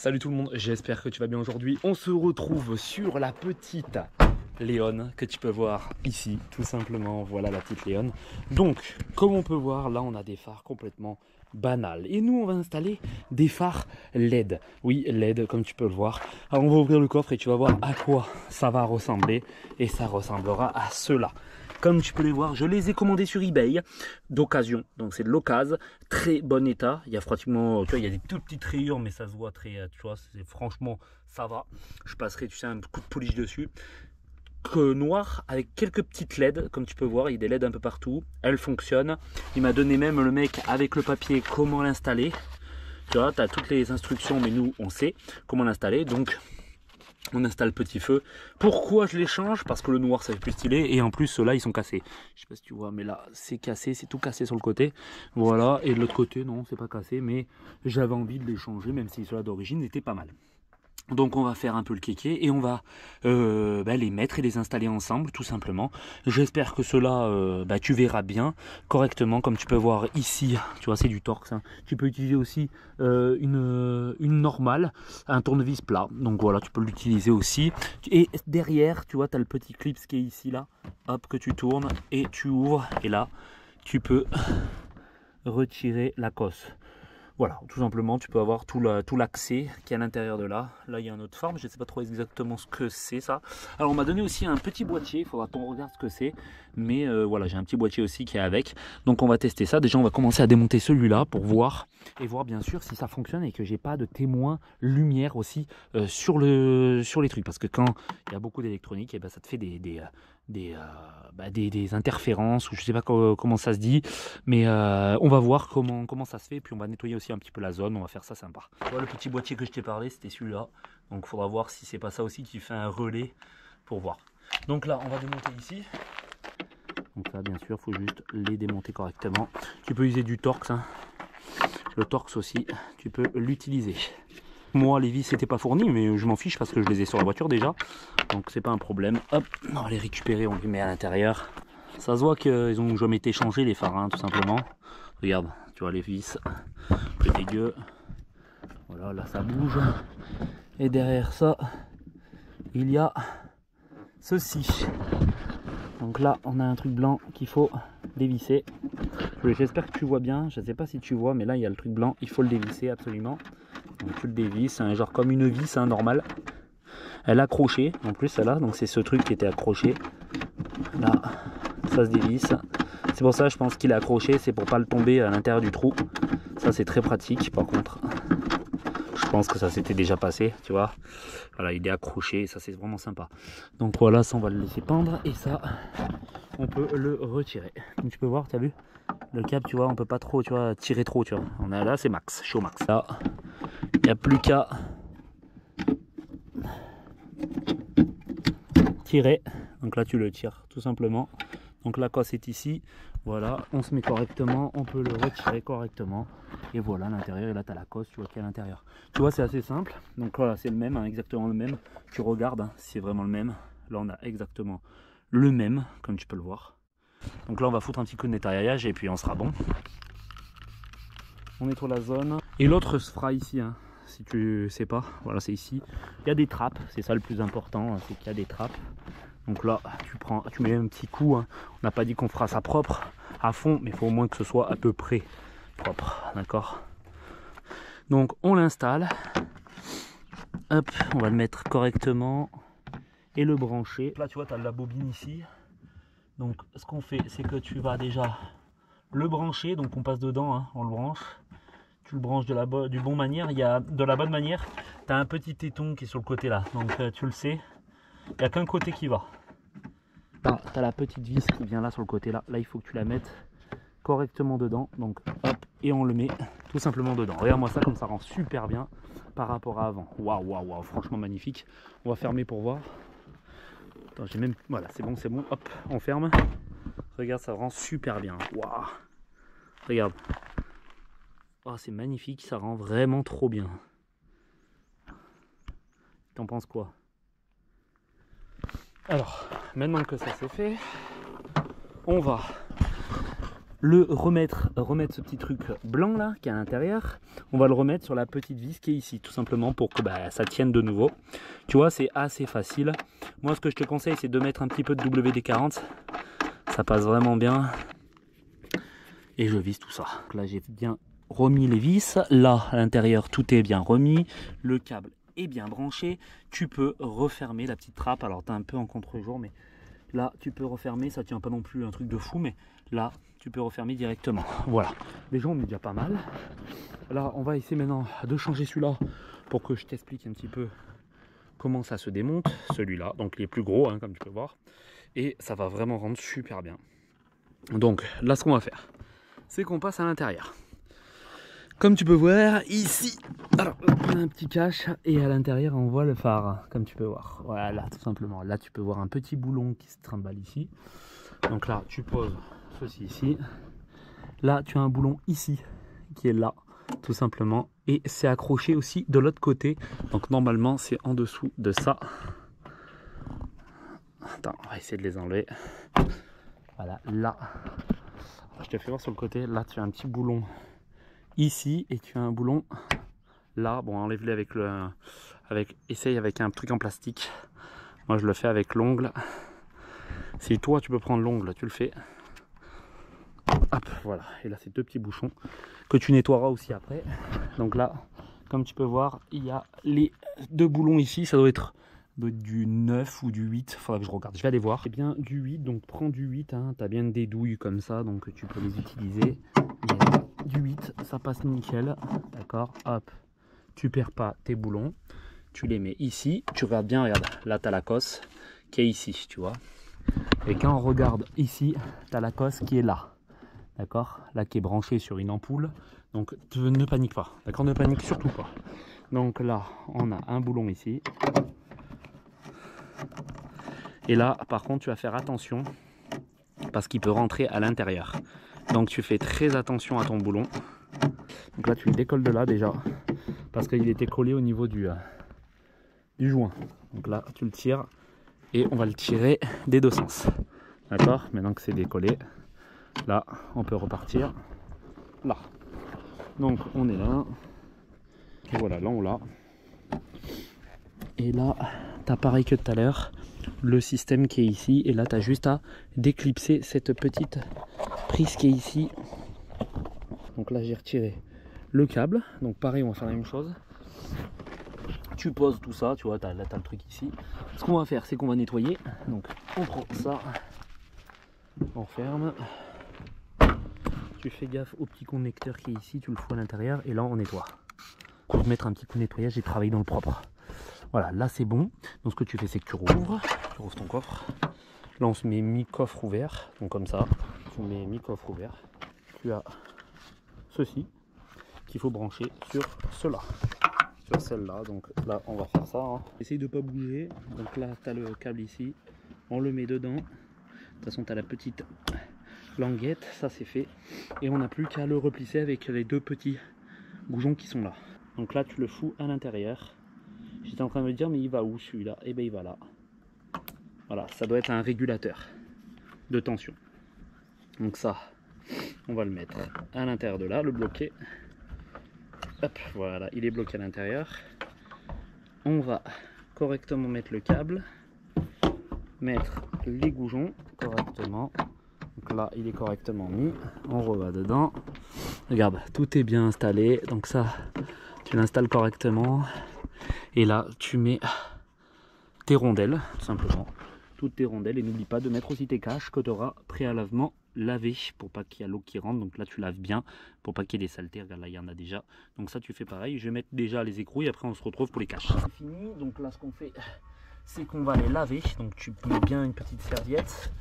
Salut tout le monde, j'espère que tu vas bien aujourd'hui. On se retrouve sur la petite Léon que tu peux voir ici, tout simplement. Voilà la petite Léon. Donc, comme on peut voir, là on a des phares complètement banals. Et nous on va installer des phares LED. Oui, LED comme tu peux le voir. Alors on va ouvrir le coffre et tu vas voir à quoi ça va ressembler. Et ça ressemblera à cela. Comme tu peux les voir, je les ai commandés sur eBay d'occasion. Donc c'est de l'occasion, très bon état. Il y a pratiquement, tu vois, il y a des toutes petites rayures, mais ça se voit très, tu vois, franchement, ça va. Je passerai, tu sais, un coup de polish dessus. Noir avec quelques petites LED, comme tu peux voir, il y a des LED un peu partout. Elle fonctionne. Il m'a donné même le mec avec le papier comment l'installer. Tu vois, tu as toutes les instructions, mais nous, on sait comment l'installer. Donc, on installe petit feu. Pourquoi je les change? Parce que le noir ça fait plus stylé et en plus ceux-là ils sont cassés. Je sais pas si tu vois, mais là c'est cassé, c'est tout cassé sur le côté. Voilà, et de l'autre côté non, c'est pas cassé, mais j'avais envie de les changer même si ceux-là d'origine étaient pas mal. Donc on va faire un peu le kéké et on va les mettre et les installer ensemble tout simplement. J'espère que cela tu verras bien correctement comme tu peux voir ici. Tu vois c'est du Torx. Hein. Tu peux utiliser aussi une normale, un tournevis plat. Donc voilà tu peux l'utiliser aussi. Et derrière tu vois tu as le petit clip qui est ici là. Hop que tu tournes et tu ouvres et là tu peux retirer la cosse. Voilà, tout simplement, tu peux avoir tout l'accès qui est à l'intérieur de là. Là, il y a une autre forme, je ne sais pas trop exactement ce que c'est ça. Alors, on m'a donné aussi un petit boîtier, il faudra qu'on regarde ce que c'est. Mais voilà, j'ai un petit boîtier aussi qui est avec. Donc, on va tester ça. Déjà, on va commencer à démonter celui-là pour voir. Et voir bien sûr si ça fonctionne et que j'ai pas de témoin lumière aussi sur les trucs. Parce que quand il y a beaucoup d'électronique, et ben, ça te fait des interférences ou je sais pas comment ça se dit, mais on va voir comment ça se fait, puis on va nettoyer aussi un petit peu la zone, on va faire ça sympa. Voilà, le petit boîtier que je t'ai parlé, c'était celui-là, donc il faudra voir si c'est pas ça aussi qui fait un relais pour voir. Donc là on va démonter ici, donc là bien sûr il faut juste les démonter correctement. Tu peux user du Torx, hein. Le Torx aussi tu peux l'utiliser. Moi les vis n'étaient pas fournies mais je m'en fiche parce que je les ai sur la voiture déjà, donc c'est pas un problème. Hop, on va les récupérer, on les met à l'intérieur. Ça se voit qu'ils ont jamais été changés les phares, hein, tout simplement. Regarde, tu vois les vis, un peu dégueu. Voilà, là ça bouge. Et derrière ça, il y a ceci. Donc là, on a un truc blanc qu'il faut dévisser. J'espère que tu vois bien, je ne sais pas si tu vois, mais là il y a le truc blanc, il faut le dévisser absolument. Donc tu le dévisses, hein, genre comme une vis hein, normale. Elle est accrochée, en plus celle-là, donc c'est ce truc qui était accroché. Là, ça se dévisse. C'est pour ça je pense qu'il est accroché, c'est pour pas le tomber à l'intérieur du trou. Ça c'est très pratique par contre. Je pense que ça s'était déjà passé, tu vois. Voilà, il est accroché et ça c'est vraiment sympa. Donc voilà, ça on va le laisser pendre et ça on peut le retirer. Comme tu peux voir, tu as vu le câble, tu vois, on peut pas trop, tu vois, tirer trop, tu vois. On a là, c'est max, je suis au max. Là, il n'y a plus qu'à tirer. Donc là tu le tires tout simplement. Donc la cosse est ici, voilà, on se met correctement, on peut le retirer correctement. Et voilà, à l'intérieur, et là tu as la cosse, tu vois qu'il y a à l'intérieur. Tu vois, c'est assez simple. Donc voilà, c'est le même, hein, exactement le même. Tu regardes hein, si c'est vraiment le même. Là, on a exactement le même, comme tu peux le voir. Donc là, on va foutre un petit coup de nettoyage et puis on sera bon. On nettoie la zone. Et l'autre se fera ici, hein, si tu sais pas. Voilà, c'est ici. Il y a des trappes, c'est ça le plus important, c'est qu'il y a des trappes. Donc là, tu mets un petit coup. Hein. On n'a pas dit qu'on fera ça propre à fond, mais il faut au moins que ce soit à peu près propre. D'accord? Donc on l'installe. Hop, on va le mettre correctement et le brancher. Là, tu vois, tu as la bobine ici. Donc ce qu'on fait, c'est que tu vas déjà le brancher. Donc on passe dedans, hein, on le branche. Tu le branches de la bonne manière. Il y a de la bonne manière. Tu as un petit téton qui est sur le côté là. Donc tu le sais. Il n'y a qu'un côté qui va. Là, tu as la petite vis qui vient là sur le côté là. Là, il faut que tu la mettes correctement dedans. Donc, hop, et on le met tout simplement dedans. Regarde-moi ça, comme ça rend super bien par rapport à avant. Waouh, waouh, waouh, franchement magnifique. On va fermer pour voir. Attends, j'ai même. Voilà, c'est bon, c'est bon. Hop, on ferme. Regarde, ça rend super bien. Waouh. Regarde. Oh, c'est magnifique, ça rend vraiment trop bien. T'en penses quoi? Alors, maintenant que ça c'est fait, on va remettre ce petit truc blanc là qui est à l'intérieur, on va le remettre sur la petite vis qui est ici, tout simplement pour que ça tienne de nouveau. Tu vois, c'est assez facile. Moi, ce que je te conseille, c'est de mettre un petit peu de WD-40. Ça passe vraiment bien. Et je visse tout ça. Donc là, j'ai bien remis les vis. Là, à l'intérieur, tout est bien remis. Le câble est bien branché. Tu peux refermer la petite trappe. Alors, tu es un peu en contre-jour, mais là, tu peux refermer. Ça tient pas non plus un truc de fou, mais là, tu peux refermer directement. Voilà. Les gens ont mis déjà pas mal. Là, on va essayer maintenant de changer celui-là pour que je t'explique un petit peu comment ça se démonte. Celui-là, donc il est plus gros, hein, comme tu peux voir. Et ça va vraiment rendre super bien. Donc, là, ce qu'on va faire, c'est qu'on passe à l'intérieur. Comme tu peux voir ici, alors, on a un petit cache et à l'intérieur on voit le phare, comme tu peux voir. Voilà, tout simplement. Là tu peux voir un petit boulon qui se trimballe ici. Donc là tu poses ceci ici. Là tu as un boulon ici qui est là, tout simplement. Et c'est accroché aussi de l'autre côté. Donc normalement c'est en dessous de ça. Attends, on va essayer de les enlever. Voilà, là. Je te fais voir sur le côté. Là tu as un petit boulon ici et tu as un boulon là. Bon, enlève-les essaye avec un truc en plastique. Moi je le fais avec l'ongle. Si toi tu peux prendre l'ongle, tu le fais. Hop, voilà. Et là c'est deux petits bouchons que tu nettoieras aussi après. Donc là, comme tu peux voir, il y a les deux boulons ici. Ça doit être du 9 ou du 8. Il faudra que je regarde, je vais aller voir. C'est bien du 8, donc prends du 8, hein. Tu as bien des douilles comme ça, donc tu peux les utiliser. Du 8, ça passe nickel, d'accord. Hop, tu perds pas tes boulons, tu les mets ici, tu regardes bien, regarde, là tu as la cosse qui est ici, tu vois. Et quand on regarde ici, tu as la cosse qui est là, d'accord, là qui est branchée sur une ampoule. Donc ne panique pas, d'accord, ne panique surtout pas. Donc là, on a un boulon ici. Et là, par contre, tu vas faire attention parce qu'il peut rentrer à l'intérieur. Donc tu fais très attention à ton boulon. Donc là tu le décolles de là déjà, parce qu'il était collé au niveau du joint. Donc là tu le tires et on va le tirer des deux sens. D'accord, maintenant que c'est décollé, là on peut repartir là. Donc on est là. Et voilà, là on l'a. Et là t'as pareil que tout à l'heure, le système qui est ici. Et là tu as juste à déclipser cette petite prise qui est ici. Donc là j'ai retiré le câble, donc pareil on va faire la même chose. Tu poses tout ça, tu vois, là t'as le truc ici. Ce qu'on va faire, c'est qu'on va nettoyer. Donc on prend ça, on ferme. Tu fais gaffe au petit connecteur qui est ici, tu le fous à l'intérieur et là on nettoie. Pour mettre un petit coup de nettoyage, j'ai travaillé dans le propre. Voilà, là c'est bon. Donc ce que tu fais, c'est que tu rouvres ton coffre. Là on se met mi-coffre ouvert, donc comme ça, tu mets mi-coffre ouvert. Tu as ceci qu'il faut brancher sur cela, sur celle-là. Donc là on va faire ça, hein. Essaye de pas bouger. Donc là tu as le câble ici, on le met dedans. De toute façon tu as la petite languette, ça c'est fait. Et on n'a plus qu'à le replisser avec les deux petits bougons qui sont là. Donc là tu le fous à l'intérieur. J'étais en train de me dire mais il va où celui-là? Et bien il va là. Voilà, ça doit être un régulateur de tension. Donc ça, on va le mettre à l'intérieur de là, le bloquer. Hop, voilà, il est bloqué à l'intérieur. On va correctement mettre le câble, mettre les goujons correctement. Donc là, il est correctement mis. On revat dedans. Regarde, tout est bien installé. Donc ça, tu l'installes correctement. Et là, tu mets tes rondelles, tout simplement. Toutes tes rondelles. Et n'oublie pas de mettre aussi tes caches que tu auras préalablement laver pour pas qu'il y ait l'eau qui rentre. Donc là tu laves bien pour pas qu'il y ait des saletés. Regarde, là il y en a déjà, donc ça tu fais pareil. Je vais mettre déjà les écrous et après on se retrouve pour les caches. C'est fini. Donc là ce qu'on fait, c'est qu'on va les laver. Donc tu mets bien une petite serviette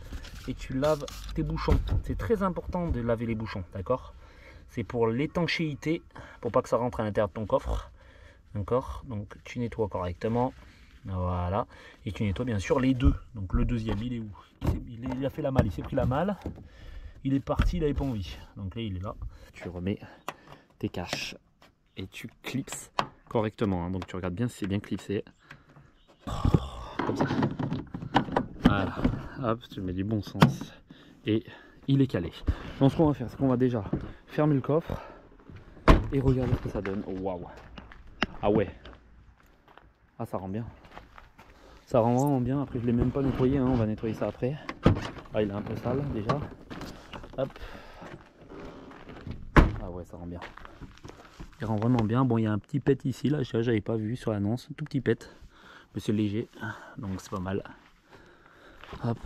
et tu laves tes bouchons. C'est très important de laver les bouchons, d'accord? C'est pour l'étanchéité, pour pas que ça rentre à l'intérieur de ton coffre, d'accord? Donc tu nettoies correctement. Voilà, et tu nettoies bien sûr les deux. Donc le deuxième, il est où? Il a fait la malle, il s'est pris la malle, il est parti, il n'avait pas envie. Donc là il est là. Tu remets tes caches et tu clipses correctement, hein. Donc tu regardes bien si c'est bien clipsé. Comme ça. Voilà, hop, tu mets du bon sens et il est calé. Donc ce qu'on va faire, c'est qu'on va déjà fermer le coffre et regarder ce que ça donne. Waouh. Ah ouais. Ah, ça rend bien. Ça rend vraiment bien. Après, je l'ai même pas nettoyé, hein. On va nettoyer ça après. Ah, il est un peu sale déjà. Hop. Ah ouais, ça rend bien. Il rend vraiment bien. Bon, il y a un petit pet ici, là, j'avais pas vu sur l'annonce. Tout petit pet. Mais c'est léger, donc c'est pas mal. Hop.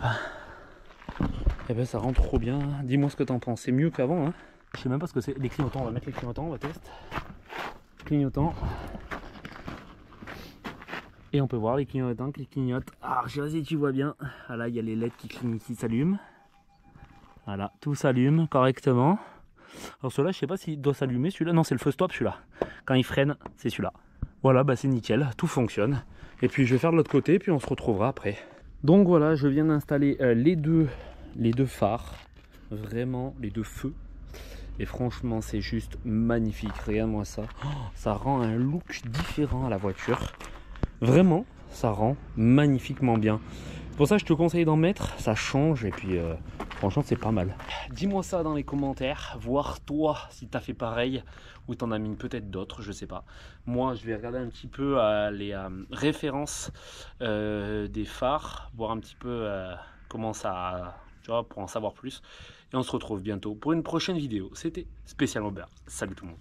Et ben ça rend trop bien. Dis-moi ce que t'en penses. C'est mieux qu'avant, hein. Je sais même pas ce que c'est. Les clignotants, on va mettre les clignotants, on va tester. Clignotants. Et on peut voir les clignotants qui clignotent. Ah, je sais pas si tu vois bien. Ah là, il y a les LED qui s'allument. Voilà, tout s'allume correctement. Alors celui-là, je sais pas s'il doit s'allumer. Celui-là, non, c'est le feu stop, celui-là. Quand il freine, c'est celui-là. Voilà, bah c'est nickel, tout fonctionne. Et puis je vais faire de l'autre côté, puis on se retrouvera après. Donc voilà, je viens d'installer les deux phares. Vraiment, les deux feux. Et franchement, c'est juste magnifique. Regarde-moi ça. Oh, ça rend un look différent à la voiture. Vraiment, ça rend magnifiquement bien. Pour ça, je te conseille d'en mettre. Ça change et puis franchement, c'est pas mal. Dis-moi ça dans les commentaires. Voir toi si tu as fait pareil ou tu en as mis peut-être d'autres, je sais pas. Moi, je vais regarder un petit peu les références des phares. Voir un petit peu comment ça... Tu vois, pour en savoir plus. Et on se retrouve bientôt pour une prochaine vidéo. C'était spécialement Bear. Salut tout le monde.